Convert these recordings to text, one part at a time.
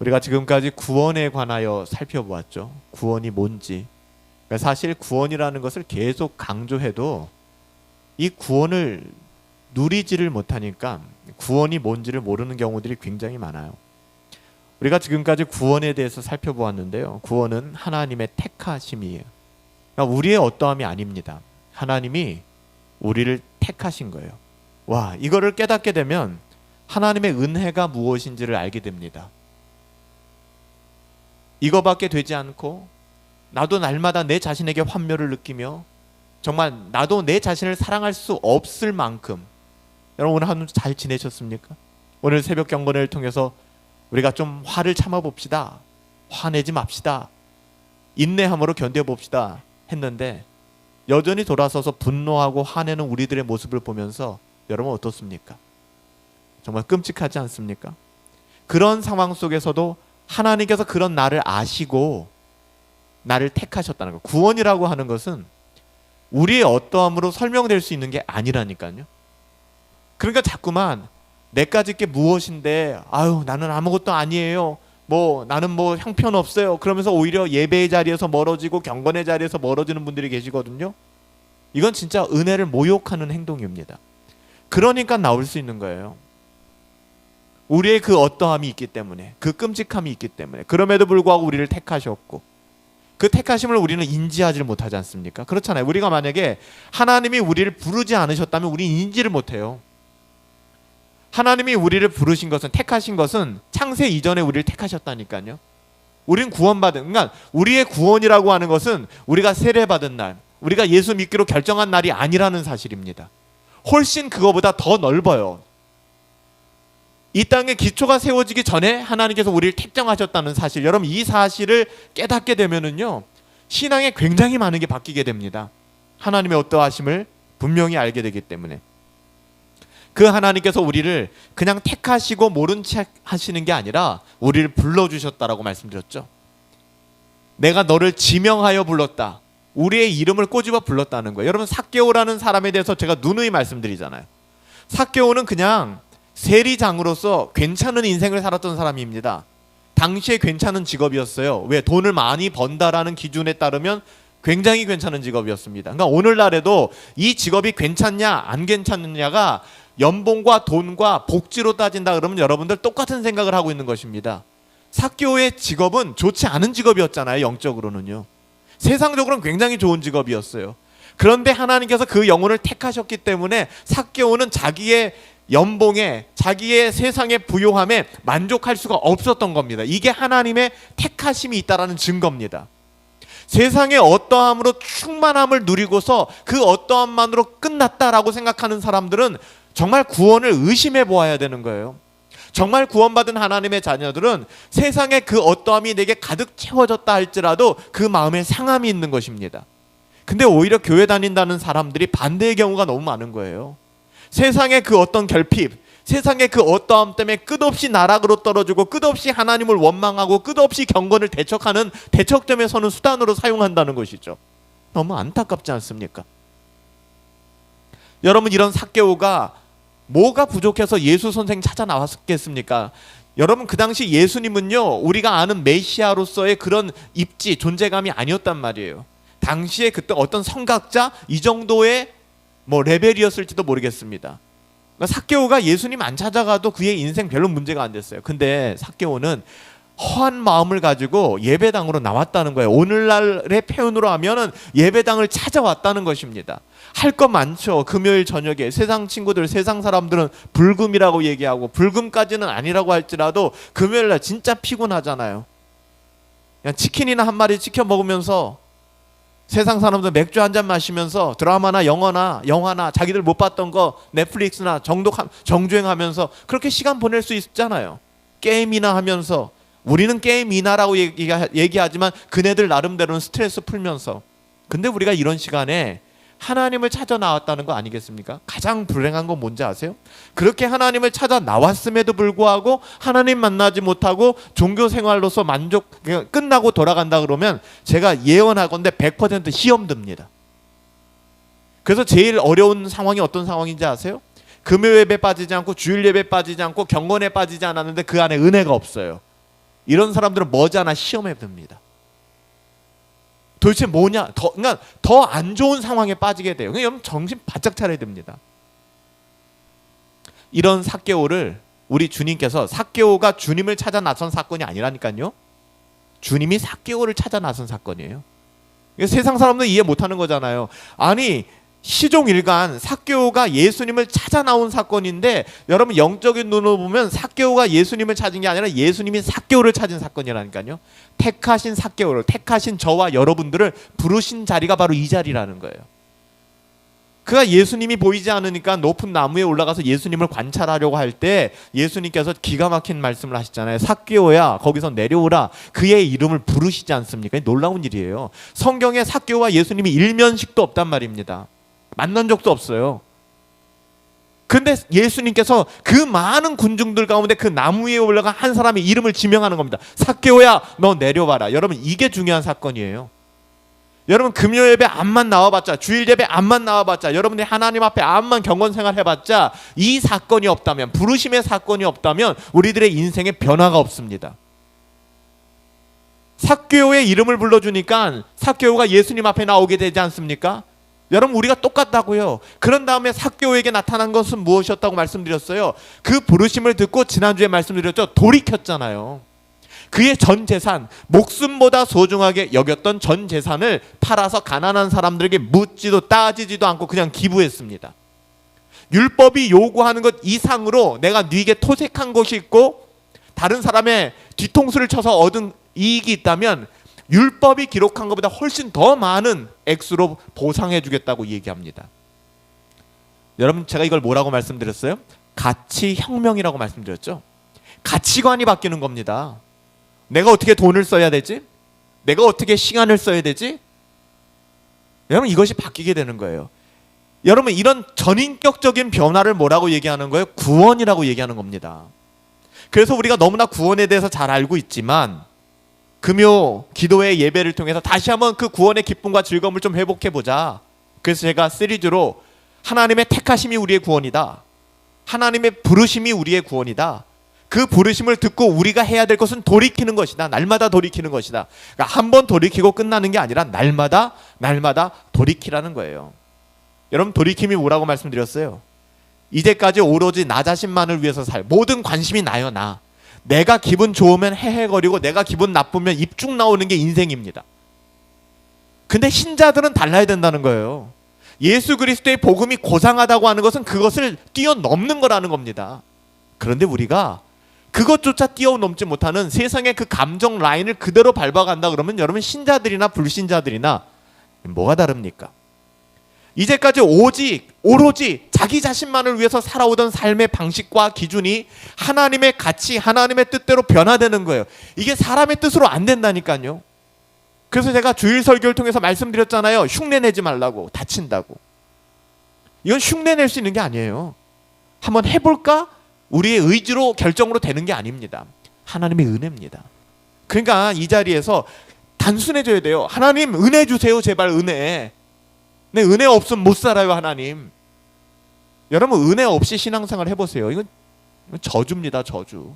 우리가 지금까지 구원에 관하여 살펴보았죠. 구원이 뭔지. 그러니까 사실 구원이라는 것을 계속 강조해도 이 구원을 누리지를 못하니까 구원이 뭔지를 모르는 경우들이 굉장히 많아요. 우리가 지금까지 구원에 대해서 살펴보았는데요. 구원은 하나님의 택하심이에요. 그러니까 우리의 어떠함이 아닙니다. 하나님이 우리를 택하신 거예요. 와, 이거를 깨닫게 되면 하나님의 은혜가 무엇인지를 알게 됩니다. 이거밖에 되지 않고 나도 날마다 내 자신에게 환멸을 느끼며 정말 나도 내 자신을 사랑할 수 없을 만큼, 여러분 오늘 하루 잘 지내셨습니까? 오늘 새벽 경건을 통해서 우리가 좀 화를 참아봅시다, 화내지 맙시다, 인내함으로 견뎌봅시다 했는데 여전히 돌아서서 분노하고 화내는 우리들의 모습을 보면서 여러분 어떻습니까? 정말 끔찍하지 않습니까? 그런 상황 속에서도 하나님께서 그런 나를 아시고 나를 택하셨다는 거. 구원이라고 하는 것은 우리의 어떠함으로 설명될 수 있는 게 아니라니까요. 그러니까 자꾸만 내까짓 게 무엇인데, 아유 나는 아무것도 아니에요, 나는 형편없어요, 그러면서 오히려 예배의 자리에서 멀어지고 경건의 자리에서 멀어지는 분들이 계시거든요. 이건 진짜 은혜를 모욕하는 행동입니다. 그러니까 나올 수 있는 거예요. 우리의 그 어떠함이 있기 때문에, 그 끔찍함이 있기 때문에. 그럼에도 불구하고 우리를 택하셨고 그 택하심을 우리는 인지하지 못하지 않습니까? 그렇잖아요. 우리가 만약에 하나님이 우리를 부르지 않으셨다면 우리는 인지를 못해요. 하나님이 우리를 부르신 것은, 택하신 것은 창세 이전에 우리를 택하셨다니까요. 우리는 구원받은, 그러니까 우리의 구원이라고 하는 것은 우리가 세례받은 날, 우리가 예수 믿기로 결정한 날이 아니라는 사실입니다. 훨씬 그거보다 더 넓어요. 이 땅에 기초가 세워지기 전에 하나님께서 우리를 택정하셨다는 사실, 여러분 이 사실을 깨닫게 되면은요, 신앙에 굉장히 많은 게 바뀌게 됩니다. 하나님의 어떠하심을 분명히 알게 되기 때문에. 그 하나님께서 우리를 그냥 택하시고 모른 척 하시는 게 아니라 우리를 불러주셨다라고 말씀드렸죠. 내가 너를 지명하여 불렀다, 우리의 이름을 꼬집어 불렀다는 거예요. 여러분 삭개오라는 사람에 대해서 제가 누누이 말씀드리잖아요. 삭개오는 그냥 세리장으로서 괜찮은 인생을 살았던 사람입니다. 당시에 괜찮은 직업이었어요. 왜? 돈을 많이 번다라는 기준에 따르면 굉장히 괜찮은 직업이었습니다. 그러니까 오늘날에도 이 직업이 괜찮냐 안 괜찮느냐가 연봉과 돈과 복지로 따진다 그러면 여러분들 똑같은 생각을 하고 있는 것입니다. 삭개오의 직업은 좋지 않은 직업이었잖아요. 영적으로는요. 세상적으로는 굉장히 좋은 직업이었어요. 그런데 하나님께서 그 영혼을 택하셨기 때문에 삭개오는 자기의 연봉에, 자기의 세상의 부요함에 만족할 수가 없었던 겁니다. 이게 하나님의 택하심이 있다라는 증거입니다. 세상의 어떠함으로 충만함을 누리고서 그 어떠함만으로 끝났다라고 생각하는 사람들은 정말 구원을 의심해 보아야 되는 거예요. 정말 구원받은 하나님의 자녀들은 세상의 그 어떠함이 내게 가득 채워졌다 할지라도 그 마음에 상함이 있는 것입니다. 근데 오히려 교회 다닌다는 사람들이 반대의 경우가 너무 많은 거예요. 세상의 그 어떤 결핍, 세상의 그 어떠함 때문에 끝없이 나락으로 떨어지고 끝없이 하나님을 원망하고 끝없이 경건을 대척하는, 대척점에 서는 수단으로 사용한다는 것이죠. 너무 안타깝지 않습니까? 여러분 이런 삭개오가 뭐가 부족해서 예수 선생 찾아 나왔겠습니까? 여러분 그 당시 예수님은요, 우리가 아는 메시아로서의 그런 입지, 존재감이 아니었단 말이에요. 당시에 그때 어떤 성각자 이 정도의 레벨이었을지도 모르겠습니다. 그러니까 삭개오가 예수님 안 찾아가도 그의 인생 별로 문제가 안 됐어요. 근데 삭개오는 허한 마음을 가지고 예배당으로 나왔다는 거예요. 오늘날의 표현으로 하면은 예배당을 찾아왔다는 것입니다. 할 거 많죠. 금요일 저녁에 세상 친구들, 세상 사람들은 불금이라고 얘기하고, 불금까지는 아니라고 할지라도 금요일날 진짜 피곤하잖아요. 그냥 치킨이나 한 마리 시켜 먹으면서 세상 사람들 맥주 한잔 마시면서 드라마나 영화나 자기들 못 봤던 거 넷플릭스나 정주행하면서 그렇게 시간 보낼 수 있잖아요. 게임이나 하면서. 우리는 게임이나라고 얘기하지만 그네들 나름대로는 스트레스 풀면서. 근데 우리가 이런 시간에 하나님을 찾아 나왔다는 거 아니겠습니까? 가장 불행한 건 뭔지 아세요? 그렇게 하나님을 찾아 나왔음에도 불구하고 하나님 만나지 못하고 종교 생활로서 끝나고 돌아간다 그러면 제가 예언하건대 100% 시험 듭니다. 그래서 제일 어려운 상황이 어떤 상황인지 아세요? 금요 예배 빠지지 않고 주일 예배 빠지지 않고 경건에 빠지지 않았는데 그 안에 은혜가 없어요. 이런 사람들은 머지않아 시험에 듭니다. 도대체 뭐냐? 그러니까 더 안 좋은 상황에 빠지게 돼요. 그러니까 여러분 정신 바짝 차려야 됩니다. 이런 삭개오를 우리 주님께서, 삭개오가 주님을 찾아 나선 사건이 아니라니까요. 주님이 삭개오를 찾아 나선 사건이에요. 세상 사람들은 이해 못하는 거잖아요. 아니 시종일관 삭개오가 예수님을 찾아 나온 사건인데, 여러분 영적인 눈으로 보면 삭개오가 예수님을 찾은 게 아니라 예수님이 삭개오를 찾은 사건이라니까요. 택하신 삭개오를, 택하신 저와 여러분들을 부르신 자리가 바로 이 자리라는 거예요. 그가 예수님이 보이지 않으니까 높은 나무에 올라가서 예수님을 관찰하려고 할 때 예수님께서 기가 막힌 말씀을 하시잖아요. 삭개오야 거기서 내려오라. 그의 이름을 부르시지 않습니까? 놀라운 일이에요. 성경에 삭개오와 예수님이 일면식도 없단 말입니다. 만난 적도 없어요. 근데 예수님께서 그 많은 군중들 가운데 그 나무 위에 올라간 한 사람의 이름을 지명하는 겁니다. 삭개오야 너 내려와라. 여러분 이게 중요한 사건이에요. 여러분 금요 예배 암만 나와봤자, 주일 예배 암만 나와봤자, 여러분들이 하나님 앞에 암만 경건생활 해봤자 이 사건이 없다면, 부르심의 사건이 없다면 우리들의 인생에 변화가 없습니다. 삭개오의 이름을 불러주니까 삭개오가 예수님 앞에 나오게 되지 않습니까? 여러분 우리가 똑같다고요. 그런 다음에 삭개오에게 나타난 것은 무엇이었다고 말씀드렸어요? 그 부르심을 듣고 지난주에 말씀드렸죠. 돌이켰잖아요. 그의 전 재산, 목숨보다 소중하게 여겼던 전 재산을 팔아서 가난한 사람들에게 묻지도 따지지도 않고 그냥 기부했습니다. 율법이 요구하는 것 이상으로 내가 네게 토색한 것이 있고 다른 사람의 뒤통수를 쳐서 얻은 이익이 있다면 율법이 기록한 것보다 훨씬 더 많은 액수로 보상해 주겠다고 얘기합니다. 여러분 제가 이걸 뭐라고 말씀드렸어요? 가치혁명이라고 말씀드렸죠. 가치관이 바뀌는 겁니다. 내가 어떻게 돈을 써야 되지? 내가 어떻게 시간을 써야 되지? 여러분 이것이 바뀌게 되는 거예요. 여러분 이런 전인격적인 변화를 뭐라고 얘기하는 거예요? 구원이라고 얘기하는 겁니다. 그래서 우리가 너무나 구원에 대해서 잘 알고 있지만 금요 기도회 예배를 통해서 다시 한번 그 구원의 기쁨과 즐거움을 좀 회복해보자. 그래서 제가 시리즈로 하나님의 택하심이 우리의 구원이다, 하나님의 부르심이 우리의 구원이다, 그 부르심을 듣고 우리가 해야 될 것은 돌이키는 것이다. 날마다 돌이키는 것이다. 그러니까 한 번 돌이키고 끝나는 게 아니라 날마다 돌이키라는 거예요. 여러분 돌이킴이 뭐라고 말씀드렸어요? 이제까지 오로지 나 자신만을 위해서 모든 관심이 나요. 내가 기분 좋으면 헤헤거리고 내가 기분 나쁘면 입쭉 나오는 게 인생입니다. 근데 신자들은 달라야 된다는 거예요. 예수 그리스도의 복음이 고상하다고 하는 것은 그것을 뛰어넘는 거라는 겁니다. 그런데 우리가 그것조차 뛰어넘지 못하는 세상의 그 감정 라인을 그대로 밟아간다 그러면 여러분 신자들이나 불신자들이나 뭐가 다릅니까? 이제까지 오로지 자기 자신만을 위해서 살아오던 삶의 방식과 기준이 하나님의 가치, 하나님의 뜻대로 변화되는 거예요. 이게 사람의 뜻으로 안 된다니까요. 그래서 제가 주일 설교를 통해서 말씀드렸잖아요. 흉내내지 말라고, 다친다고. 이건 흉내낼 수 있는 게 아니에요. 한번 해볼까? 우리의 의지로 결정으로 되는 게 아닙니다. 하나님의 은혜입니다. 그러니까 이 자리에서 단순해져야 돼요. 하나님 은혜 주세요. 제발 은혜. 내 은혜 없으면 못 살아요. 하나님. 여러분 은혜 없이 신앙생활 해보세요. 이건 저주입니다. 저주.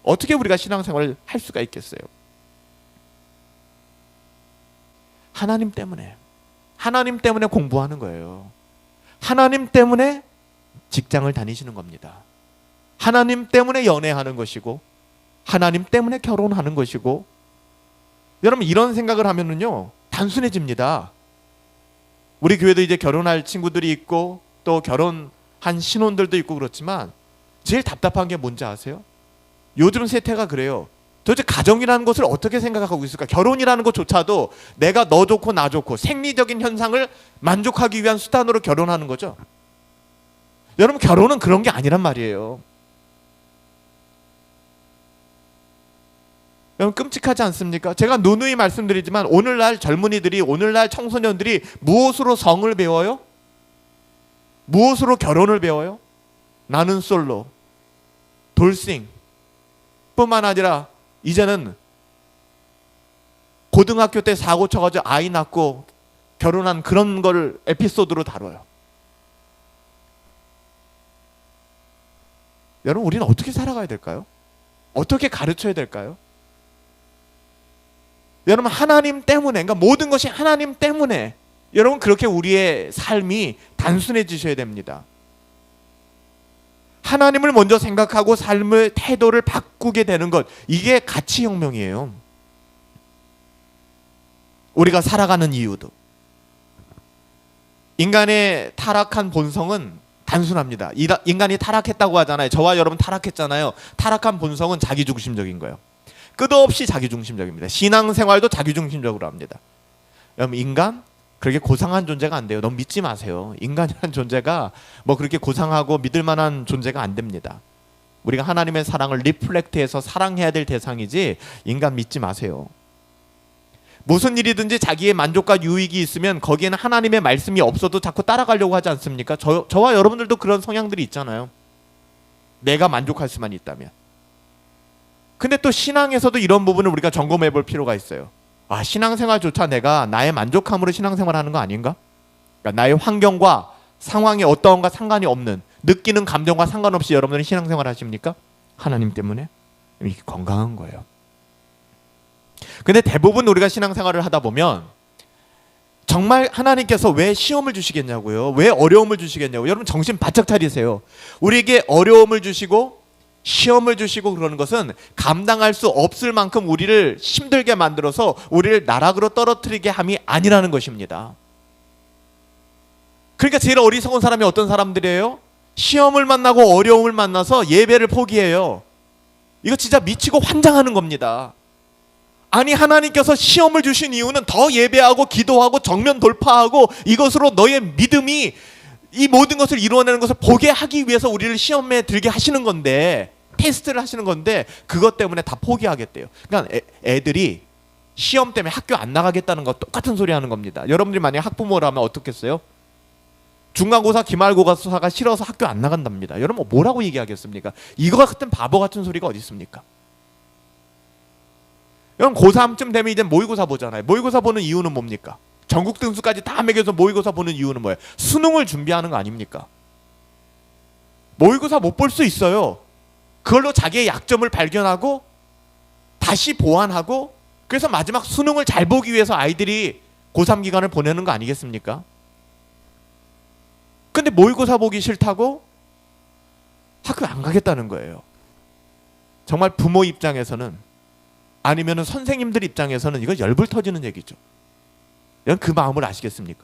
어떻게 우리가 신앙생활을 할 수가 있겠어요? 하나님 때문에 공부하는 거예요. 하나님 때문에 직장을 다니시는 겁니다. 하나님 때문에 연애하는 것이고 하나님 때문에 결혼하는 것이고. 여러분 이런 생각을 하면은요 단순해집니다. 우리 교회도 이제 결혼할 친구들이 있고 또 결혼한 신혼들도 있고 그렇지만 제일 답답한 게 뭔지 아세요? 요즘 세태가 그래요. 도대체 가정이라는 것을 어떻게 생각하고 있을까? 결혼이라는 것조차도 내가 너 좋고 나 좋고 생리적인 현상을 만족하기 위한 수단으로 결혼하는 거죠. 여러분 결혼은 그런 게 아니란 말이에요. 여러분 끔찍하지 않습니까? 제가 누누이 말씀드리지만 오늘날 젊은이들이, 오늘날 청소년들이 무엇으로 성을 배워요? 무엇으로 결혼을 배워요? 나는 솔로, 돌싱 뿐만 아니라 이제는 고등학교 때 사고 쳐가지고 아이 낳고 결혼한 그런 걸 에피소드로 다뤄요. 여러분 우리는 어떻게 살아가야 될까요? 어떻게 가르쳐야 될까요? 여러분 하나님 때문에, 그러니까 모든 것이 하나님 때문에, 여러분 그렇게 우리의 삶이 단순해지셔야 됩니다. 하나님을 먼저 생각하고 삶의 태도를 바꾸게 되는 것, 이게 가치혁명이에요. 우리가 살아가는 이유도, 인간의 타락한 본성은 단순합니다. 인간이 타락했다고 하잖아요. 저와 여러분 타락했잖아요. 타락한 본성은 자기중심적인 거예요. 끝없이 자기중심적입니다. 신앙생활도 자기중심적으로 합니다. 여러분 인간 그렇게 고상한 존재가 안 돼요. 너무 믿지 마세요. 인간이라는 존재가 뭐 그렇게 고상하고 믿을 만한 존재가 안 됩니다. 우리가 하나님의 사랑을 리플렉트해서 사랑해야 될 대상이지, 인간 믿지 마세요. 무슨 일이든지 자기의 만족과 유익이 있으면 거기에는 하나님의 말씀이 없어도 자꾸 따라가려고 하지 않습니까? 저와 여러분들도 그런 성향들이 있잖아요. 내가 만족할 수만 있다면. 근데 또 신앙에서도 이런 부분을 우리가 점검해 볼 필요가 있어요. 아, 신앙생활조차 내가 나의 만족함으로 신앙생활하는 거 아닌가? 그러니까 나의 환경과 상황이 어떠한가 상관이 없는, 느끼는 감정과 상관없이 여러분들은 신앙생활 하십니까? 하나님 때문에? 이게 건강한 거예요. 근데 대부분 우리가 신앙생활을 하다 보면 정말 하나님께서 왜 시험을 주시겠냐고요? 왜 어려움을 주시겠냐고요? 여러분 정신 바짝 차리세요. 우리에게 어려움을 주시고 시험을 주시고 그러는 것은 감당할 수 없을 만큼 우리를 힘들게 만들어서 우리를 나락으로 떨어뜨리게 함이 아니라는 것입니다. 그러니까 제일 어리석은 사람이 어떤 사람들이에요? 시험을 만나고 어려움을 만나서 예배를 포기해요. 이거 진짜 미치고 환장하는 겁니다. 아니, 하나님께서 시험을 주신 이유는 더 예배하고 기도하고 정면 돌파하고 이것으로 너의 믿음이 이 모든 것을 이루어내는 것을 보게 하기 위해서 우리를 시험에 들게 하시는 건데, 테스트를 하시는 건데, 그것 때문에 다 포기하겠대요. 그러니까 애들이 시험 때문에 학교 안 나가겠다는 거 똑같은 소리 하는 겁니다. 여러분들이 만약에 학부모라면 어떻겠어요? 중간고사, 기말고사가 싫어서 학교 안 나간답니다. 여러분 뭐라고 얘기하겠습니까? 이거 같은 바보 같은 소리가 어디 있습니까? 여러분 고3쯤 되면 이제 모의고사 보잖아요. 모의고사 보는 이유는 뭡니까? 전국 등수까지 다 매겨서 모의고사 보는 이유는 뭐예요? 수능을 준비하는 거 아닙니까? 모의고사 못 볼 수 있어요. 그걸로 자기의 약점을 발견하고 다시 보완하고, 그래서 마지막 수능을 잘 보기 위해서 아이들이 고3 기간을 보내는 거 아니겠습니까? 근데 모의고사 보기 싫다고 학교 안 가겠다는 거예요. 정말 부모 입장에서는, 아니면은 선생님들 입장에서는 이거 열불 터지는 얘기죠. 여러분 그 마음을 아시겠습니까?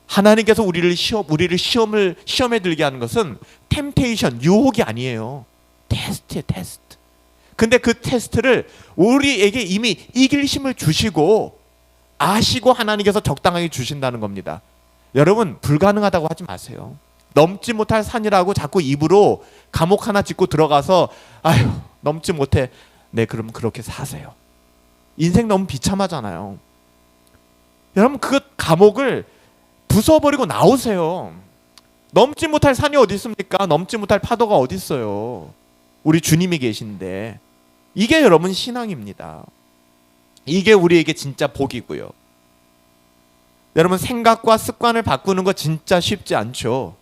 하나님께서 우리를 시험에 들게 하는 것은 템테이션, 유혹이 아니에요. 테스트예요, 테스트. 근데 그 테스트를 우리에게 이미 이길 힘을 주시고 아시고 하나님께서 적당하게 주신다는 겁니다. 여러분 불가능하다고 하지 마세요. 넘지 못할 산이라고 자꾸 입으로 감옥 하나 짓고 들어가서 아휴 넘지 못해. 네, 그럼 그렇게 사세요. 인생 너무 비참하잖아요. 여러분 그 감옥을 부숴버리고 나오세요. 넘지 못할 산이 어디 있습니까? 넘지 못할 파도가 어디 있어요? 우리 주님이 계신데. 이게 여러분 신앙입니다. 이게 우리에게 진짜 복이고요. 여러분 생각과 습관을 바꾸는 거 진짜 쉽지 않죠.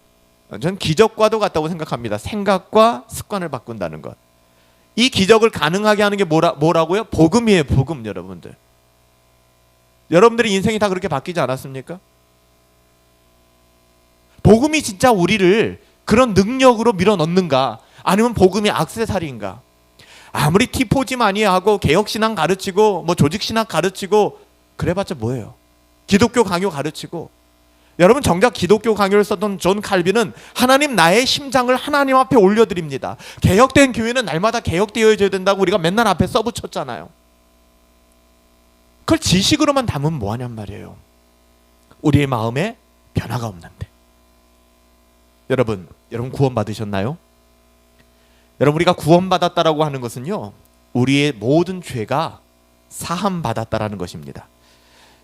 전 기적과도 같다고 생각합니다. 생각과 습관을 바꾼다는 것. 이 기적을 가능하게 하는 게 뭐라고요? 복음이에요, 복음. 여러분들. 여러분들의 인생이 다 그렇게 바뀌지 않았습니까? 복음이 진짜 우리를 그런 능력으로 밀어넣는가? 아니면 복음이 액세서리인가? 아무리 티포지 많이 하고 개혁신앙 가르치고 뭐 조직신학 가르치고 그래봤자 뭐예요? 기독교 강요 가르치고. 여러분 정작 기독교 강요를 썼던 존 칼빈은 하나님 나의 심장을 하나님 앞에 올려드립니다. 개혁된 교회는 날마다 개혁되어져야 된다고 우리가 맨날 앞에 써붙였잖아요. 그걸 지식으로만 담으면 뭐하냔 말이에요. 우리의 마음에 변화가 없는데. 여러분 구원 받으셨나요? 여러분 우리가 구원받았다라고 하는 것은요, 우리의 모든 죄가 사함 받았다라는 것입니다.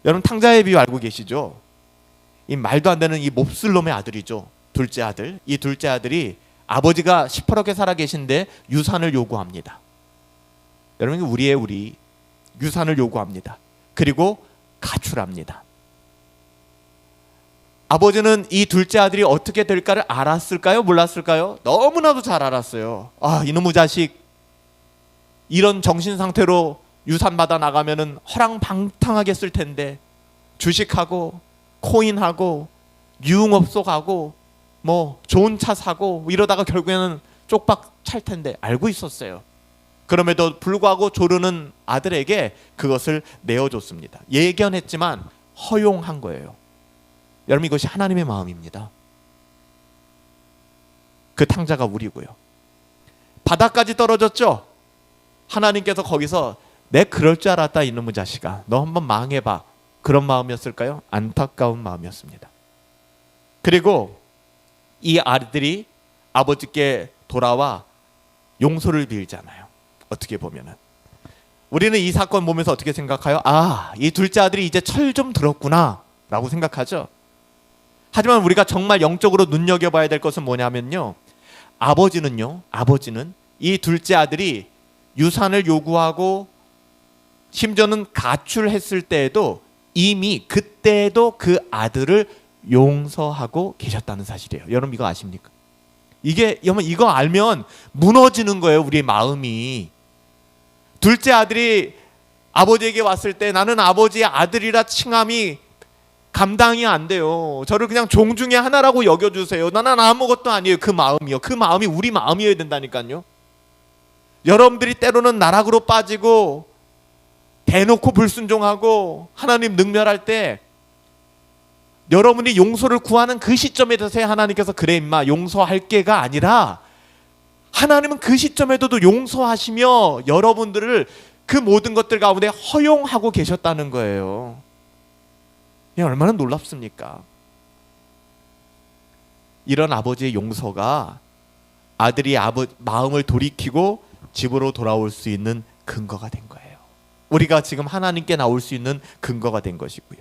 여러분 탕자의 비유 알고 계시죠? 이 말도 안 되는 이 몹쓸 놈의 아들이죠. 둘째 아들. 이 둘째 아들이 아버지가 시퍼렇게 살아 계신데 유산을 요구합니다. 여러분 우리 유산을 요구합니다. 그리고 가출합니다. 아버지는 이 둘째 아들이 어떻게 될까를 알았을까요? 몰랐을까요? 너무나도 잘 알았어요. 아, 이놈의 자식 이런 정신 상태로 유산 받아 나가면은 허랑방탕하게 쓸 텐데 주식하고 코인하고 유흥업소 가고 뭐 좋은 차 사고 이러다가 결국에는 쪽박 찰 텐데 알고 있었어요. 그럼에도 불구하고 조르는 아들에게 그것을 내어줬습니다. 예견했지만 허용한 거예요. 여러분, 이것이 하나님의 마음입니다. 그 탕자가 우리고요. 바닥까지 떨어졌죠. 하나님께서 거기서 내 그럴 줄 알았다 이놈의 자식아, 너 한번 망해봐, 그런 마음이었을까요? 안타까운 마음이었습니다. 그리고 이 아들이 아버지께 돌아와 용서를 빌잖아요. 어떻게 보면은 우리는 이 사건 보면서 어떻게 생각해요? 아, 이 둘째 아들이 이제 철 좀 들었구나 라고 생각하죠. 하지만 우리가 정말 영적으로 눈여겨봐야 될 것은 뭐냐면요, 아버지는 이 둘째 아들이 유산을 요구하고 심지어는 가출했을 때에도 이미 그때도 그 아들을 용서하고 계셨다는 사실이에요. 여러분, 이거 아십니까? 여러분, 이거 알면 무너지는 거예요, 우리의 마음이. 둘째 아들이 아버지에게 왔을 때 나는 아버지의 아들이라 칭함이 감당이 안 돼요. 저를 그냥 종 중에 하나라고 여겨주세요. 나는 아무것도 아니에요. 그 마음이요. 그 마음이 우리 마음이어야 된다니까요. 여러분들이 때로는 나락으로 빠지고 대놓고 불순종하고 하나님 능멸할 때 여러분이 용서를 구하는 그 시점에 대해서 하나님께서 그래 임마 용서할게가 아니라 하나님은 그 시점에도 용서하시며 여러분들을 그 모든 것들 가운데 허용하고 계셨다는 거예요. 이게 얼마나 놀랍습니까? 이런 아버지의 용서가 아들이 마음을 돌이키고 집으로 돌아올 수 있는 근거가 된 거예요. 우리가 지금 하나님께 나올 수 있는 근거가 된 것이고요.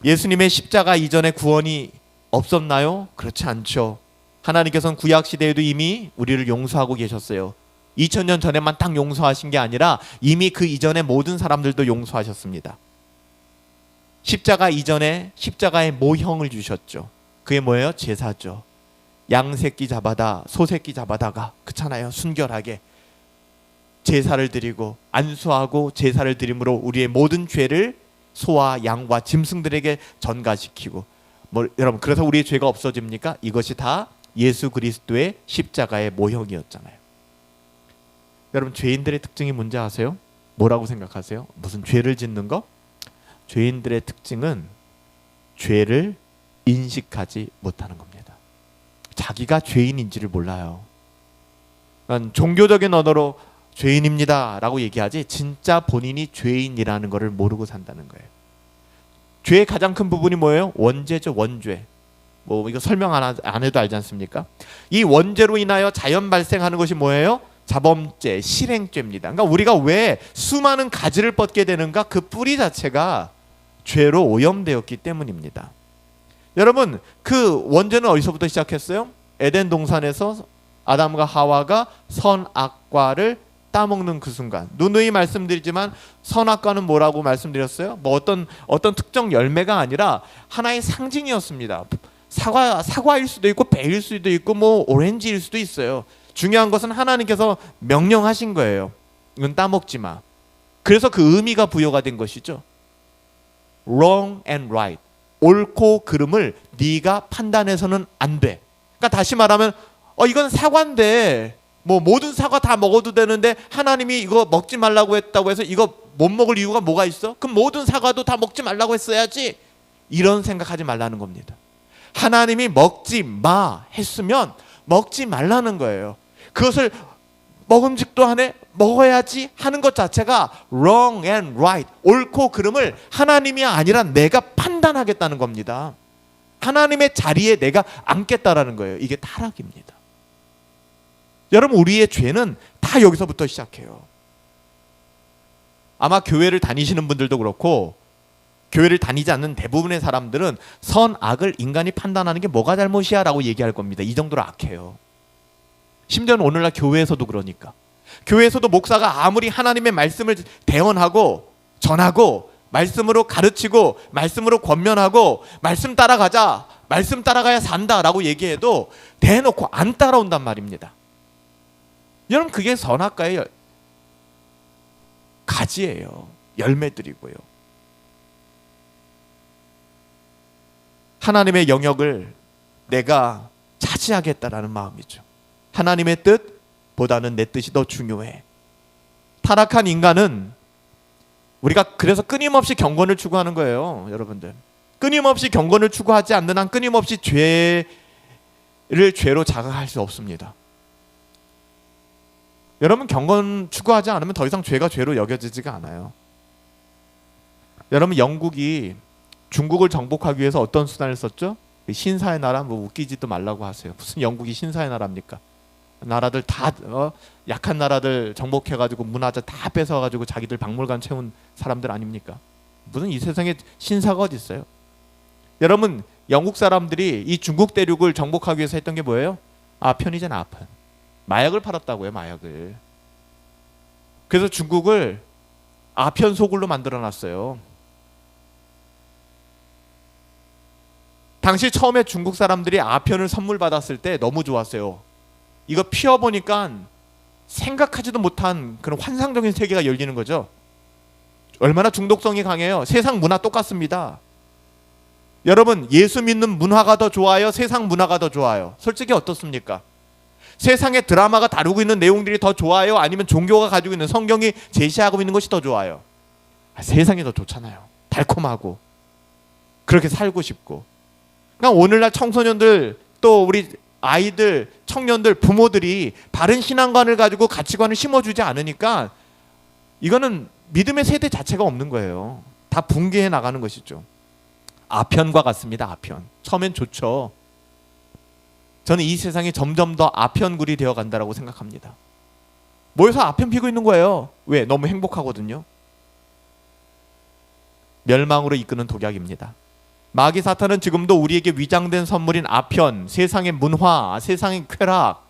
예수님의 십자가 이전에 구원이 없었나요? 그렇지 않죠. 하나님께서는 구약 시대에도 이미 우리를 용서하고 계셨어요. 2000년 전에만 딱 용서하신 게 아니라 이미 그 이전에 모든 사람들도 용서하셨습니다. 십자가 이전에 십자가의 모형을 주셨죠. 그게 뭐예요? 제사죠. 양새끼 잡아다 소새끼 잡아다가, 그렇잖아요, 순결하게 제사를 드리고 안수하고 제사를 드림으로 우리의 모든 죄를 소와 양과 짐승들에게 전가시키고, 여러분, 그래서 우리의 죄가 없어집니까? 이것이 다 예수 그리스도의 십자가의 모형이었잖아요. 여러분, 죄인들의 특징이 뭔지 아세요? 뭐라고 생각하세요? 무슨 죄를 짓는 거? 죄인들의 특징은 죄를 인식하지 못하는 겁니다. 자기가 죄인인지를 몰라요. 종교적인 언어로 죄인입니다 라고 얘기하지 진짜 본인이 죄인이라는 것을 모르고 산다는 거예요. 죄의 가장 큰 부분이 뭐예요? 원죄죠. 원죄. 이거 설명 안 해도 알지 않습니까? 이 원죄로 인하여 자연 발생하는 것이 뭐예요? 자범죄, 실행죄입니다. 그러니까 우리가 왜 수많은 가지를 뻗게 되는가? 그 뿌리 자체가 죄로 오염되었기 때문입니다. 여러분, 그 원죄는 어디서부터 시작했어요? 에덴 동산에서 아담과 하와가 선악과를 따먹는 그 순간. 누누이 말씀드리지만 선악과는 뭐라고 말씀드렸어요? 어떤 특정 열매가 아니라 하나의 상징이었습니다. 사과일 수도 있고 배일 수도 있고 오렌지일 수도 있어요. 중요한 것은 하나님께서 명령하신 거예요. 이건 따먹지 마. 그래서 그 의미가 부여가 된 것이죠. Wrong and right. 옳고 그름을 네가 판단해서는 안 돼. 그러니까 다시 말하면 이건 사과인데 모든 사과 다 먹어도 되는데 하나님이 이거 먹지 말라고 했다고 해서 이거 못 먹을 이유가 뭐가 있어? 그럼 모든 사과도 다 먹지 말라고 했어야지. 이런 생각하지 말라는 겁니다. 하나님이 먹지 마 했으면 먹지 말라는 거예요. 그것을 먹음직도 하네, 먹어야지 하는 것 자체가 wrong and right, 옳고 그름을 하나님이 아니라 내가 판단하겠다는 겁니다. 하나님의 자리에 내가 앉겠다라는 거예요. 이게 타락입니다. 여러분, 우리의 죄는 다 여기서부터 시작해요. 아마 교회를 다니시는 분들도 그렇고 교회를 다니지 않는 대부분의 사람들은 선악을 인간이 판단하는 게 뭐가 잘못이야 라고 얘기할 겁니다. 이 정도로 악해요. 심지어는 오늘날 교회에서도 그러니까. 교회에서도 목사가 아무리 하나님의 말씀을 대언하고 전하고 말씀으로 가르치고 말씀으로 권면하고 말씀 따라가자, 말씀 따라가야 산다라고 얘기해도 대놓고 안 따라온단 말입니다. 여러분, 그게 선악과예요. 가지예요. 열매들이고요. 하나님의 영역을 내가 차지하겠다라는 마음이죠. 하나님의 뜻보다는 내 뜻이 더 중요해. 타락한 인간은 우리가 그래서 끊임없이 경건을 추구하는 거예요. 여러분들, 끊임없이 경건을 추구하지 않는 한 끊임없이 죄를 죄로 자각할 수 없습니다. 여러분, 경건 추구하지 않으면 더 이상 죄가 죄로 여겨지지가 않아요. 여러분, 영국이 중국을 정복하기 위해서 어떤 수단을 썼죠? 신사의 나라, 뭐 웃기지도 말라고 하세요. 무슨 영국이 신사의 나라입니까? 나라들 다 약한 나라들 정복해가지고 문화재 다 뺏어가지고 자기들 박물관 채운 사람들 아닙니까? 무슨 이 세상에 신사가 어디 있어요? 여러분, 영국 사람들이 이 중국 대륙을 정복하기 위해서 했던 게 뭐예요? 아편이잖아, 아편. 마약을 팔았다고요, 마약을. 그래서 중국을 아편 소굴로 만들어놨어요. 당시 처음에 중국 사람들이 아편을 선물 받았을 때 너무 좋았어요. 이거 피워보니까 생각하지도 못한 그런 환상적인 세계가 열리는 거죠. 얼마나 중독성이 강해요. 세상 문화 똑같습니다. 여러분, 예수 믿는 문화가 더 좋아요? 세상 문화가 더 좋아요? 솔직히 어떻습니까? 세상의 드라마가 다루고 있는 내용들이 더 좋아요? 아니면 종교가 가지고 있는, 성경이 제시하고 있는 것이 더 좋아요? 세상이 더 좋잖아요. 달콤하고 그렇게 살고 싶고. 그러니까 오늘날 청소년들, 또 우리 아이들, 청년들, 부모들이 바른 신앙관을 가지고 가치관을 심어주지 않으니까 이거는 믿음의 세대 자체가 없는 거예요. 다 붕괴해 나가는 것이죠. 아편과 같습니다. 아편. 처음엔 좋죠. 저는 이 세상이 점점 더 아편굴이 되어 간다고 생각합니다. 모여서 아편 피고 있는 거예요. 왜? 너무 행복하거든요. 멸망으로 이끄는 독약입니다. 마귀 사탄은 지금도 우리에게 위장된 선물인 아편, 세상의 문화, 세상의 쾌락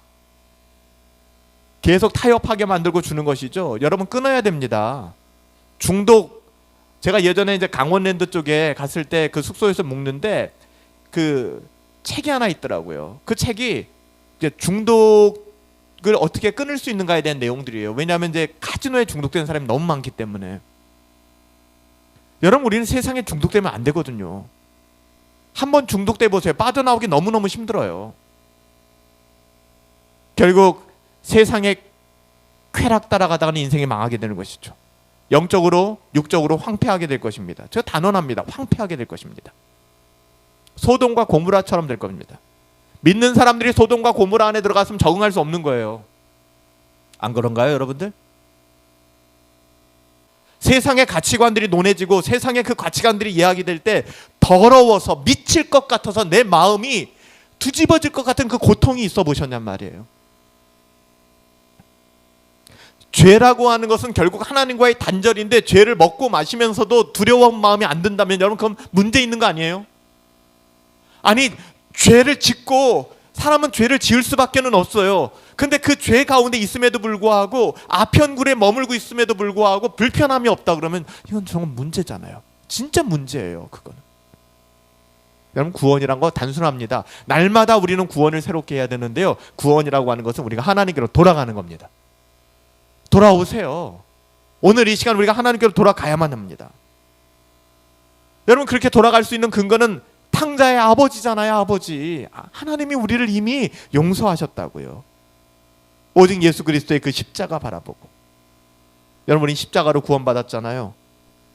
계속 타협하게 만들고 주는 것이죠. 여러분, 끊어야 됩니다. 중독. 제가 예전에 이제 강원랜드 쪽에 갔을 때 그 숙소에서 묵는데 그 책이 하나 있더라고요. 그 책이 이제 중독을 어떻게 끊을 수 있는가에 대한 내용들이에요. 왜냐하면 이제 카지노에 중독된 사람이 너무 많기 때문에. 여러분, 우리는 세상에 중독되면 안 되거든요. 한번 중독돼 보세요. 빠져나오기 너무너무 힘들어요. 결국 세상의 쾌락 따라가다가는 인생이 망하게 되는 것이죠. 영적으로, 육적으로 황폐하게 될 것입니다. 제가 단언합니다. 황폐하게 될 것입니다. 소돔과 고무라처럼 될 겁니다. 믿는 사람들이 소돔과 고무라 안에 들어갔으면 적응할 수 없는 거예요. 안 그런가요, 여러분들? 세상의 가치관들이 논해지고 세상의 그 가치관들이 이야기될 때 더러워서 미칠 것 같아서 내 마음이 뒤집어질 것 같은 그 고통이 있어 보셨냔 말이에요. 죄라고 하는 것은 결국 하나님과의 단절인데, 죄를 먹고 마시면서도 두려운 마음이 안 든다면 여러분, 그건 문제 있는 거 아니에요? 아니, 죄를 짓고 사람은 죄를 지을 수밖에는 없어요. 근데 그 죄 가운데 있음에도 불구하고, 아편굴에 머물고 있음에도 불구하고 불편함이 없다 그러면 이건 정말 문제잖아요. 진짜 문제예요, 그거는. 여러분, 구원이란 거 단순합니다. 날마다 우리는 구원을 새롭게 해야 되는데요, 구원이라고 하는 것은 우리가 하나님께로 돌아가는 겁니다. 돌아오세요. 오늘 이 시간 우리가 하나님께로 돌아가야만 합니다. 여러분, 그렇게 돌아갈 수 있는 근거는 탕자의 아버지잖아요. 아버지. 하나님이 우리를 이미 용서하셨다고요. 오직 예수 그리스도의 그 십자가 바라보고. 여러분, 우리 십자가로 구원받았잖아요.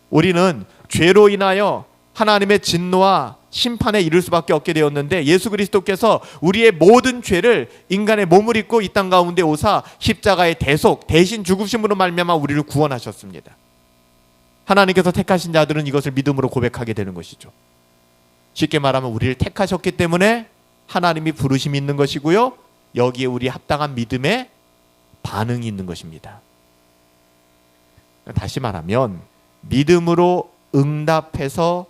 우리는 죄로 인하여 하나님의 진노와 심판에 이를 수밖에 없게 되었는데, 예수 그리스도께서 우리의 모든 죄를 인간의 몸을 입고 이 땅 가운데 오사 십자가의 대속, 대신 죽으심으로 말미암아 우리를 구원하셨습니다. 하나님께서 택하신 자들은 이것을 믿음으로 고백하게 되는 것이죠. 쉽게 말하면 우리를 택하셨기 때문에 하나님이 부르심이 있는 것이고요, 여기에 우리 합당한 믿음의 반응이 있는 것입니다. 다시 말하면 믿음으로 응답해서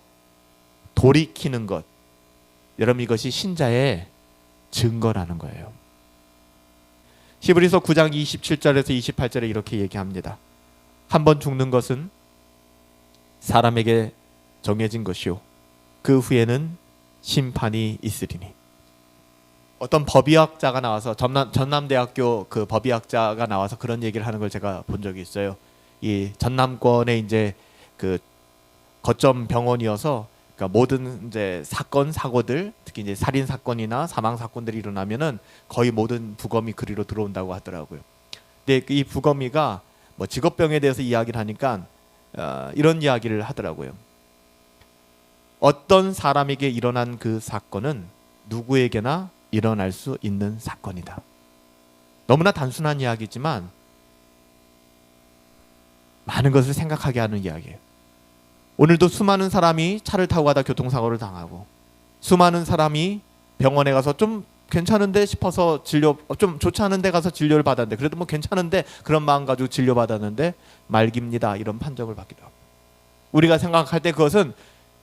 돌이키는 것, 여러분, 이것이 신자의 증거라는 거예요. 히브리서 9장 27절에서 28절에 이렇게 얘기합니다. 한 번 죽는 것은 사람에게 정해진 것이요, 그 후에는 심판이 있으리니. 어떤 법의학자가 나와서, 전남대학교 그 법의학자가 나와서 그런 얘기를 하는 걸 제가 본 적이 있어요. 이 전남권의 이제 그 거점 병원이어서 그러니까 모든 이제 사건 사고들, 특히 이제 살인 사건이나 사망 사건들이 일어나면은 거의 모든 부검이 그리로 들어온다고 하더라고요. 근데 이 부검이가 뭐 직업병에 대해서 이야기를 하니까 이런 이야기를 하더라고요. 어떤 사람에게 일어난 그 사건은 누구에게나 일어날 수 있는 사건이다. 너무나 단순한 이야기지만 많은 것을 생각하게 하는 이야기예요. 오늘도 수많은 사람이 차를 타고 가다 교통사고를 당하고, 수많은 사람이 병원에 가서 좀 괜찮은데 싶어서 좀 좋지 않은데 가서 진료를 받았는데, 그래도 뭐 괜찮은데 그런 마음 가지고 진료 받았는데 말깁니다, 이런 판정을 받기도 하고. 우리가 생각할 때 그것은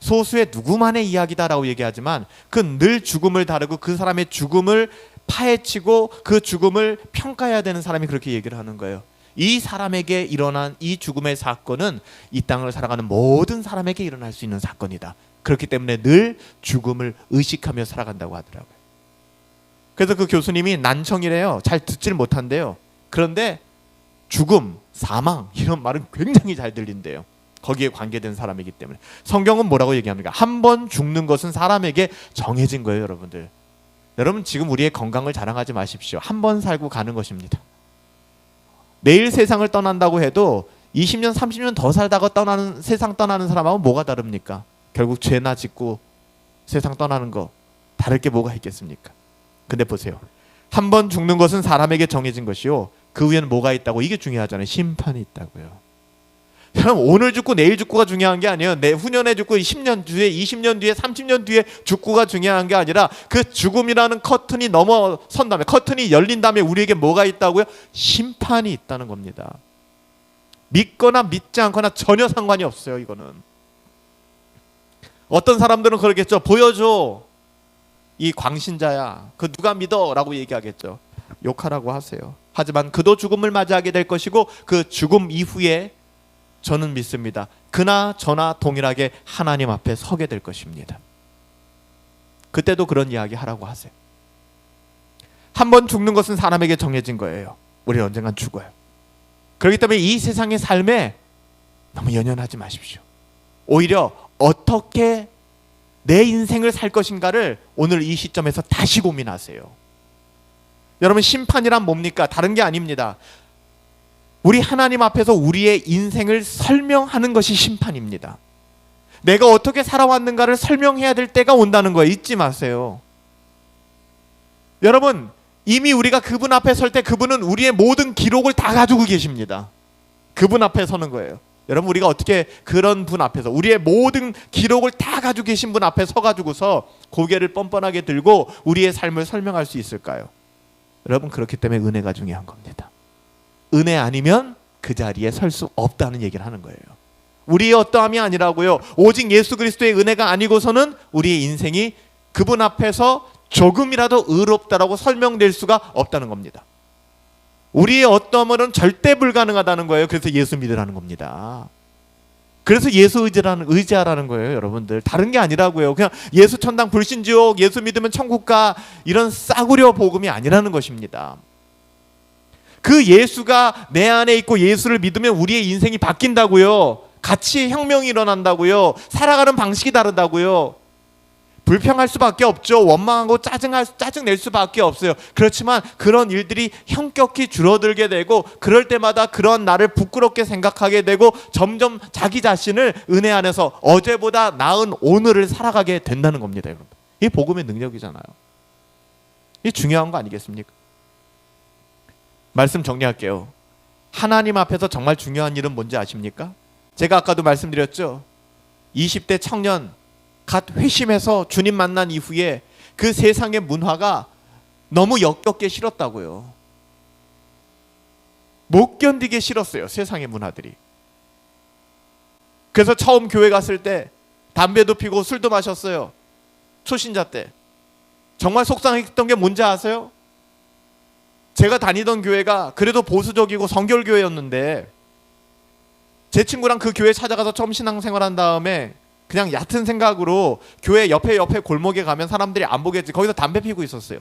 소수의 누구만의 이야기다라고 얘기하지만 그 늘 죽음을 다루고 그 사람의 죽음을 파헤치고 그 죽음을 평가해야 되는 사람이 그렇게 얘기를 하는 거예요. 이 사람에게 일어난 이 죽음의 사건은 이 땅을 살아가는 모든 사람에게 일어날 수 있는 사건이다. 그렇기 때문에 늘 죽음을 의식하며 살아간다고 하더라고요. 그래서 그 교수님이 난청이래요. 잘 듣질 못한대요. 그런데 죽음, 사망 이런 말은 굉장히 잘 들린대요. 거기에 관계된 사람이기 때문에. 성경은 뭐라고 얘기합니까? 한 번 죽는 것은 사람에게 정해진 거예요, 여러분들. 여러분 지금 우리의 건강을 자랑하지 마십시오. 한 번 살고 가는 것입니다. 내일 세상을 떠난다고 해도 20년, 30년 더 살다가 세상 떠나는 사람하고 뭐가 다릅니까? 결국 죄나 짓고 세상 떠나는 거 다를 게 뭐가 있겠습니까? 근데 보세요. 한 번 죽는 것은 사람에게 정해진 것이요. 그 위에는 뭐가 있다고? 이게 중요하잖아요. 심판이 있다고요. 여러분 오늘 죽고 내일 죽고가 중요한 게 아니에요. 내후년에 죽고 10년 뒤에 20년 뒤에 30년 뒤에 죽고가 중요한 게 아니라 그 죽음이라는 커튼이 넘어선 다음에, 커튼이 열린 다음에 우리에게 뭐가 있다고요? 심판이 있다는 겁니다. 믿거나 믿지 않거나 전혀 상관이 없어요. 이거는 어떤 사람들은 그러겠죠. 보여줘, 이 광신자야, 그 누가 믿어? 라고 얘기하겠죠. 욕하라고 하세요. 하지만 그도 죽음을 맞이하게 될 것이고 그 죽음 이후에 저는 믿습니다. 그나 저나 동일하게 하나님 앞에 서게 될 것입니다. 그때도 그런 이야기 하라고 하세요. 한 번 죽는 것은 사람에게 정해진 거예요. 우리는 언젠간 죽어요. 그렇기 때문에 이 세상의 삶에 너무 연연하지 마십시오. 오히려 어떻게 내 인생을 살 것인가를 오늘 이 시점에서 다시 고민하세요. 여러분 심판이란 뭡니까? 다른 게 아닙니다. 우리 하나님 앞에서 우리의 인생을 설명하는 것이 심판입니다. 내가 어떻게 살아왔는가를 설명해야 될 때가 온다는 거예요. 잊지 마세요. 여러분 이미 우리가 그분 앞에 설 때 그분은 우리의 모든 기록을 다 가지고 계십니다. 그분 앞에 서는 거예요. 여러분 우리가 어떻게 그런 분 앞에서 우리의 모든 기록을 다 가지고 계신 분 앞에 서가지고서 고개를 뻔뻔하게 들고 우리의 삶을 설명할 수 있을까요? 여러분 그렇기 때문에 은혜가 중요한 겁니다. 은혜 아니면 그 자리에 설 수 없다는 얘기를 하는 거예요. 우리의 어떠함이 아니라고요. 오직 예수 그리스도의 은혜가 아니고서는 우리의 인생이 그분 앞에서 조금이라도 의롭다라고 설명될 수가 없다는 겁니다. 우리의 어떠함은 절대 불가능하다는 거예요. 그래서 예수 믿으라는 겁니다. 그래서 예수 의지하라는 거예요. 여러분들 다른 게 아니라고요. 그냥 예수 천당 불신지옥, 예수 믿으면 천국 가, 이런 싸구려 복음이 아니라는 것입니다. 그 예수가 내 안에 있고 예수를 믿으면 우리의 인생이 바뀐다고요. 가치의 혁명이 일어난다고요. 살아가는 방식이 다르다고요. 불평할 수밖에 없죠. 원망하고 짜증낼 수밖에 없어요. 그렇지만 그런 일들이 현격히 줄어들게 되고 그럴 때마다 그런 나를 부끄럽게 생각하게 되고 점점 자기 자신을 은혜 안에서 어제보다 나은 오늘을 살아가게 된다는 겁니다. 여러분. 이게 복음의 능력이잖아요. 이게 중요한 거 아니겠습니까? 말씀 정리할게요. 하나님 앞에서 정말 중요한 일은 뭔지 아십니까? 제가 아까도 말씀드렸죠. 20대 청년 갓 회심해서 주님 만난 이후에 그 세상의 문화가 너무 역겹게 싫었다고요. 못 견디게 싫었어요. 세상의 문화들이. 그래서 처음 교회 갔을 때 담배도 피고 술도 마셨어요. 초신자 때. 정말 속상했던 게 뭔지 아세요? 제가 다니던 교회가 그래도 보수적이고 성결교회였는데 제 친구랑 그 교회 찾아가서 처음 신앙생활한 다음에 그냥 얕은 생각으로 교회 옆에 골목에 가면 사람들이 안 보겠지. 거기서 담배 피고 있었어요.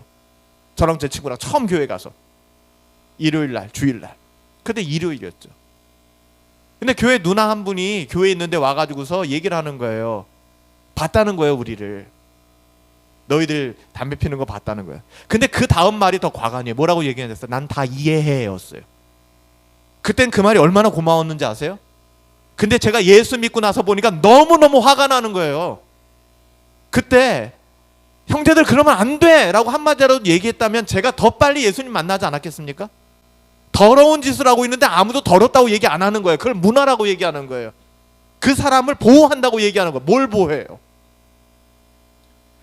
저랑 제 친구랑 처음 교회 가서 일요일날, 주일날. 그때 일요일이었죠. 근데 교회 누나 한 분이 교회에 있는데 와가지고서 얘기를 하는 거예요. 봤다는 거예요, 우리를. 너희들 담배 피는 거 봤다는 거예요. 근데 그 다음 말이 더 과간이에요. 뭐라고 얘기했어요? 난 다 이해해였어요. 그땐 그 말이 얼마나 고마웠는지 아세요? 근데 제가 예수 믿고 나서 보니까 너무너무 화가 나는 거예요. 그때 형제들 그러면 안 돼 라고 한마디라도 얘기했다면 제가 더 빨리 예수님 만나지 않았겠습니까? 더러운 짓을 하고 있는데 아무도 더럽다고 얘기 안 하는 거예요. 그걸 문화라고 얘기하는 거예요. 그 사람을 보호한다고 얘기하는 거예요. 뭘 보호해요?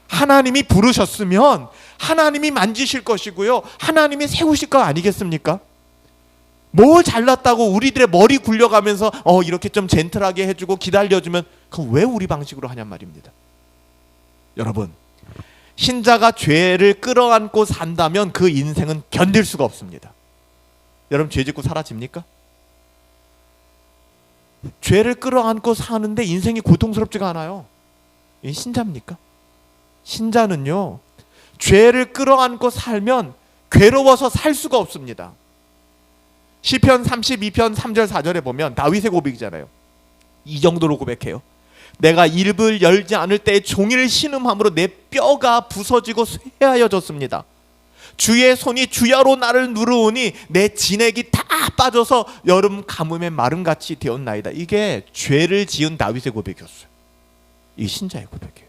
하나님이 부르셨으면 하나님이 만지실 것이고요, 하나님이 세우실 거 아니겠습니까? 뭘 잘났다고 우리들의 머리 굴려가면서 이렇게 좀 젠틀하게 해주고 기다려주면 그건 왜 우리 방식으로 하냔 말입니다. 여러분, 신자가 죄를 끌어안고 산다면 그 인생은 견딜 수가 없습니다. 여러분, 죄 짓고 사라집니까? 죄를 끌어안고 사는데 인생이 고통스럽지가 않아요. 이 신자입니까? 신자는요, 죄를 끌어안고 살면 괴로워서 살 수가 없습니다. 시편 32편 3절 4절에 보면 다윗의 고백이잖아요. 이 정도로 고백해요. 내가 입을 열지 않을 때 종일 신음함으로 내 뼈가 부서지고 쇠하여졌습니다. 주의 손이 주야로 나를 누르오니 내 진액이 다 빠져서 여름 가뭄에 마름같이 되었나이다. 이게 죄를 지은 다윗의 고백이었어요. 이 신자의 고백이에요.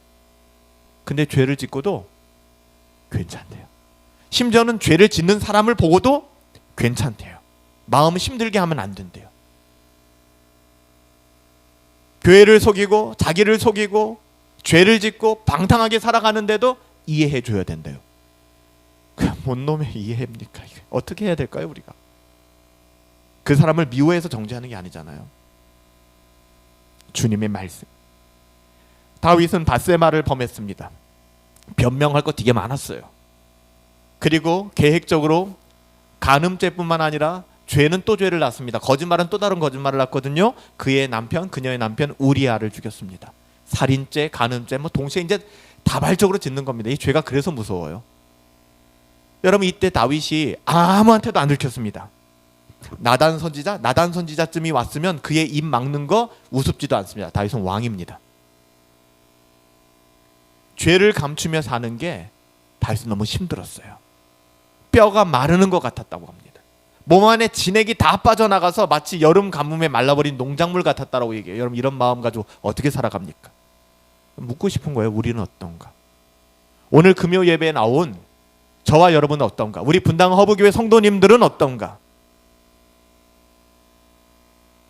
근데 죄를 짓고도 괜찮대요. 심지어는 죄를 짓는 사람을 보고도 괜찮대요. 마음 힘들게 하면 안 된대요. 교회를 속이고 자기를 속이고 죄를 짓고 방탕하게 살아가는데도 이해해 줘야 된대요. 그냥 뭔 놈의 이해입니까? 어떻게 해야 될까요, 우리가? 그 사람을 미워해서 정죄하는 게 아니잖아요. 주님의 말씀. 다윗은 밧세바를 범했습니다. 변명할 거 되게 많았어요. 그리고 계획적으로 간음죄뿐만 아니라 죄는 또 죄를 낳습니다. 거짓말은 또 다른 거짓말을 낳거든요. 그녀의 남편 우리아를 죽였습니다. 살인죄, 간음죄 동시에 이제 다발적으로 짓는 겁니다. 이 죄가 그래서 무서워요. 여러분, 이때 다윗이 아무한테도 안 들켰습니다. 나단 선지자쯤이 왔으면 그의 입 막는 거 우습지도 않습니다. 다윗은 왕입니다. 죄를 감추며 사는 게 다윗은 너무 힘들었어요. 뼈가 마르는 것 같았다고 합니다. 몸 안에 진액이 다 빠져나가서 마치 여름 가뭄에 말라버린 농작물 같았다라고 얘기해요. 여러분, 이런 마음 가지고 어떻게 살아갑니까? 묻고 싶은 거예요. 우리는 어떤가? 오늘 금요 예배에 나온 저와 여러분은 어떤가? 우리 분당 허브교회 성도님들은 어떤가?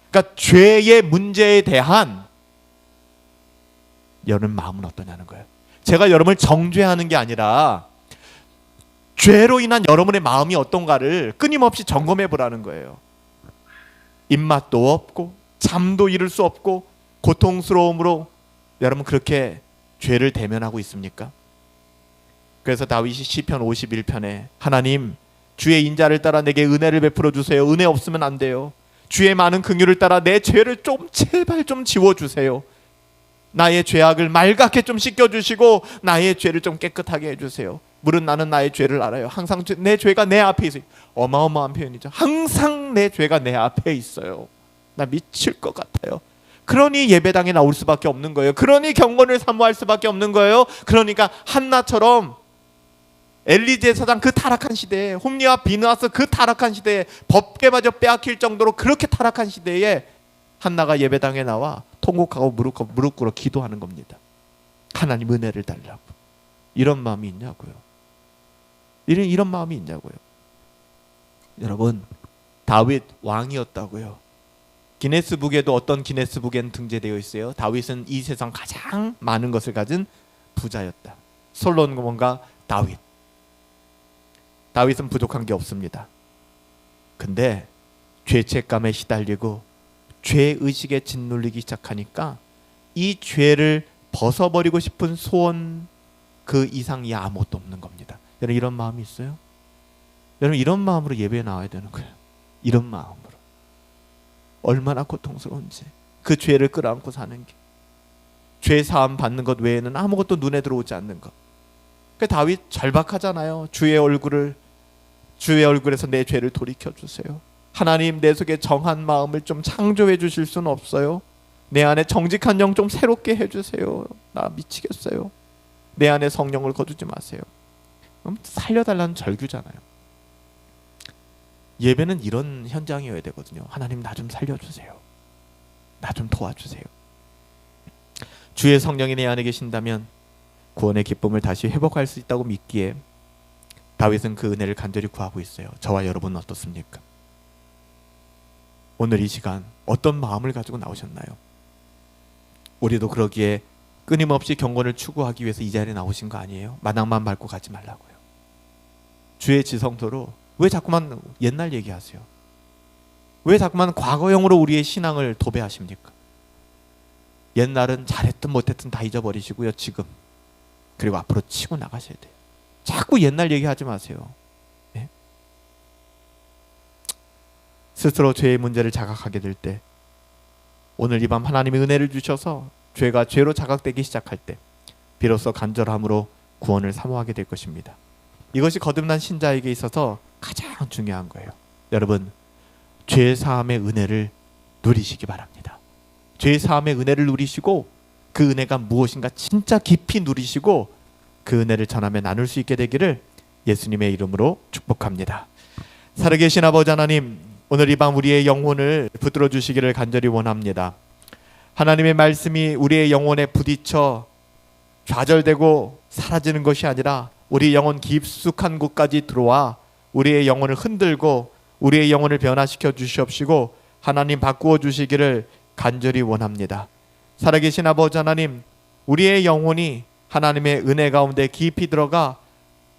그러니까 죄의 문제에 대한 여러분 마음은 어떠냐는 거예요. 제가 여러분을 정죄하는 게 아니라 죄로 인한 여러분의 마음이 어떤가를 끊임없이 점검해 보라는 거예요. 입맛도 없고 잠도 이룰 수 없고 고통스러움으로 여러분 그렇게 죄를 대면하고 있습니까? 그래서 다윗이 시편 51편에 하나님, 주의 인자를 따라 내게 은혜를 베풀어 주세요. 은혜 없으면 안 돼요. 주의 많은 긍휼을 따라 내 죄를 좀 제발 좀 지워주세요. 나의 죄악을 맑게 좀 씻겨주시고 나의 죄를 좀 깨끗하게 해주세요. 물은 나는 나의 죄를 알아요. 항상 내 죄가 내 앞에 있어요. 어마어마한 표현이죠. 항상 내 죄가 내 앞에 있어요. 나 미칠 것 같아요. 그러니 예배당에 나올 수밖에 없는 거예요. 그러니 경건을 사모할 수밖에 없는 거예요. 그러니까 한나처럼 엘리 제사장 그 타락한 시대에, 홈리와 비느하스 그 타락한 시대에, 법궤마저 빼앗길 정도로 그렇게 타락한 시대에 한나가 예배당에 나와 통곡하고 무릎 꿇어 기도하는 겁니다. 하나님 은혜를 달라고. 이런 마음이 있냐고요. 이런 마음이 있냐고요. 여러분, 다윗 왕이었다고요. 기네스북에도 어떤 기네스북에는 등재되어 있어요. 다윗은 이 세상 가장 많은 것을 가진 부자였다. 솔로몬과 다윗. 다윗은 부족한 게 없습니다. 근데 죄책감에 시달리고 죄의식에 짓눌리기 시작하니까 이 죄를 벗어버리고 싶은 소원 그 이상이 아무것도 없는 겁니다. 여러분, 이런 마음이 있어요? 여러분, 이런 마음으로 예배에 나와야 되는 거예요. 이런 마음으로. 얼마나 고통스러운지. 그 죄를 끌어안고 사는 게. 죄 사함 받는 것 외에는 아무것도 눈에 들어오지 않는 것. 그 다윗 절박하잖아요. 주의 얼굴에서 내 죄를 돌이켜 주세요. 하나님, 내 속에 정한 마음을 좀 창조해 주실 수는 없어요? 내 안에 정직한 영 좀 새롭게 해주세요. 나 미치겠어요. 내 안에 성령을 거두지 마세요. 그럼 살려달라는 절규잖아요. 예배는 이런 현장이어야 되거든요. 하나님, 나 좀 살려주세요. 나 좀 도와주세요. 주의 성령이 내 안에 계신다면 구원의 기쁨을 다시 회복할 수 있다고 믿기에 다윗은 그 은혜를 간절히 구하고 있어요. 저와 여러분은 어떻습니까? 오늘 이 시간 어떤 마음을 가지고 나오셨나요? 우리도 그러기에 끊임없이 경건을 추구하기 위해서 이 자리에 나오신 거 아니에요? 마당만 밟고 가지 말라고요. 주의 지성도로 왜 자꾸만 옛날 얘기하세요? 왜 자꾸만 과거형으로 우리의 신앙을 도배하십니까? 옛날은 잘했든 못했든 다 잊어버리시고요. 지금 그리고 앞으로 치고 나가셔야 돼요. 자꾸 옛날 얘기하지 마세요. 네? 스스로 죄의 문제를 자각하게 될 때, 오늘 이 밤 하나님의 은혜를 주셔서 죄가 죄로 자각되기 시작할 때 비로소 간절함으로 구원을 사모하게 될 것입니다. 이것이 거듭난 신자에게 있어서 가장 중요한 거예요. 여러분, 죄 사함의 은혜를 누리시기 바랍니다. 죄 사함의 은혜를 누리시고 그 은혜가 무엇인가 진짜 깊이 누리시고 그 은혜를 전하며 나눌 수 있게 되기를 예수님의 이름으로 축복합니다. 살아계신 아버지 하나님, 오늘 이 밤 우리의 영혼을 붙들어 주시기를 간절히 원합니다. 하나님의 말씀이 우리의 영혼에 부딪혀 좌절되고 사라지는 것이 아니라 우리 영혼 깊숙한 곳까지 들어와 우리의 영혼을 흔들고 우리의 영혼을 변화시켜 주시옵시고 하나님 바꾸어 주시기를 간절히 원합니다. 살아계신 아버지 하나님, 우리의 영혼이 하나님의 은혜 가운데 깊이 들어가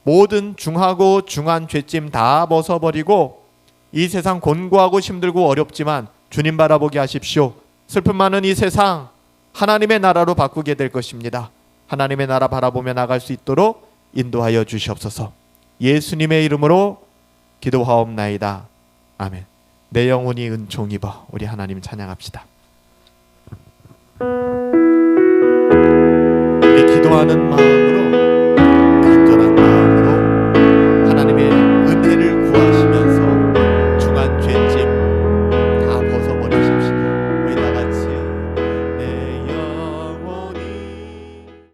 모든 중하고 중한 죄짐 다 벗어버리고 이 세상 곤고하고 힘들고 어렵지만 주님 바라보게 하십시오. 슬픔 많은 이 세상 하나님의 나라로 바꾸게 될 것입니다. 하나님의 나라 바라보며 나갈 수 있도록 인도하여 주시옵소서. 예수님의 이름으로 기도하옵나이다. 아멘. 내 영혼이 은총 입어. 우리 하나님 찬양합시다. 우리 기도하는 마음